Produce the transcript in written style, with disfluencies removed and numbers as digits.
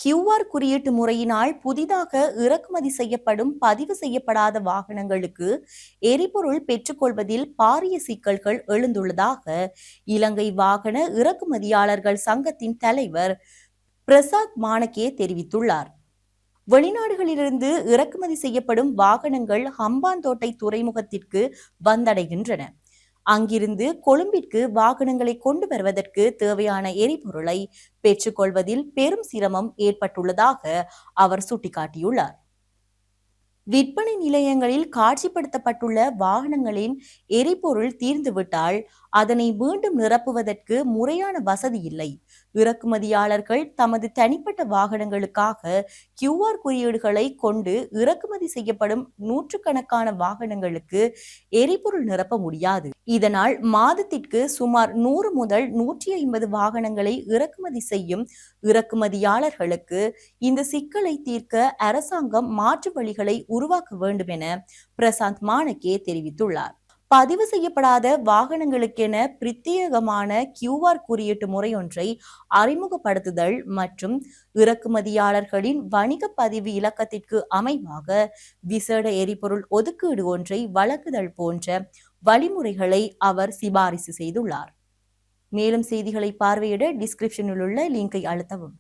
QR குறியீட்டு முறையினால் புதிதாக இறக்குமதி செய்யப்படும் பதிவு செய்யப்படாத வாகனங்களுக்கு எரிபொருள் பெற்றுக்கொள்வதில் பாரிய சிக்கல்கள் எழுந்துள்ளதாக இலங்கை வாகன இறக்குமதியாளர்கள் சங்கத்தின் தலைவர் பிரசாத் மானகே தெரிவித்துள்ளார். வெளிநாடுகளிலிருந்து இறக்குமதி செய்யப்படும் வாகனங்கள் ஹம்பாந்தோட்டை துறைமுகத்திற்கு வந்தடைகின்றன. அங்கிருந்து கொழும்பிற்கு வாகனங்களை கொண்டு வருவதற்கு தேவையான எரிபொருளை பெற்றுக்கொள்வதில் பெரும் சிரமம் ஏற்பட்டுள்ளதாக அவர் சுட்டிக்காட்டியுள்ளார். விற்பனை நிலையங்களில் காட்சிப்படுத்தப்பட்டுள்ள வாகனங்களின் எரிபொருள் தீர்ந்துவிட்டால் அதனை மீண்டும் நிரப்புவதற்கு முறையான வசதி இல்லை. இறக்குமதியாளர்கள் தமது தனிப்பட்ட வாகனங்களுக்காக கியூஆர் குறியீடுகளை கொண்டு இறக்குமதி செய்யப்படும் நூற்றுக்கணக்கான வாகனங்களுக்கு எரிபொருள் நிரப்ப முடியாது. இதனால் மாதத்திற்கு சுமார் 100 முதல் 150 வாகனங்களை இறக்குமதி செய்யும் இறக்குமதியாளர்களுக்கு இந்த சிக்கலை தீர்க்க அரசாங்கம் மாற்று வழிகளை உருவாக்க வேண்டும் என பிரசாந்த் மானகே தெரிவித்துள்ளார். பதிவு செய்யப்படாத வாகனங்களுக்கென பிரத்யேகமான கியூஆர் குறியீட்டு முறையொன்றை அறிமுகப்படுத்துதல் மற்றும் இறக்குமதியாளர்களின் வணிக பதிவு இலக்கத்திற்கு அமைவாக விசேட எரிபொருள் ஒதுக்கீடு ஒன்றை வழங்குதல் போன்ற வழிமுறைகளை அவர் சிபாரிசு செய்துள்ளார். மேலும் செய்திகளை பார்வையிட டிஸ்கிரிப்ஷனில் உள்ள லிங்கை அழுத்தவும்.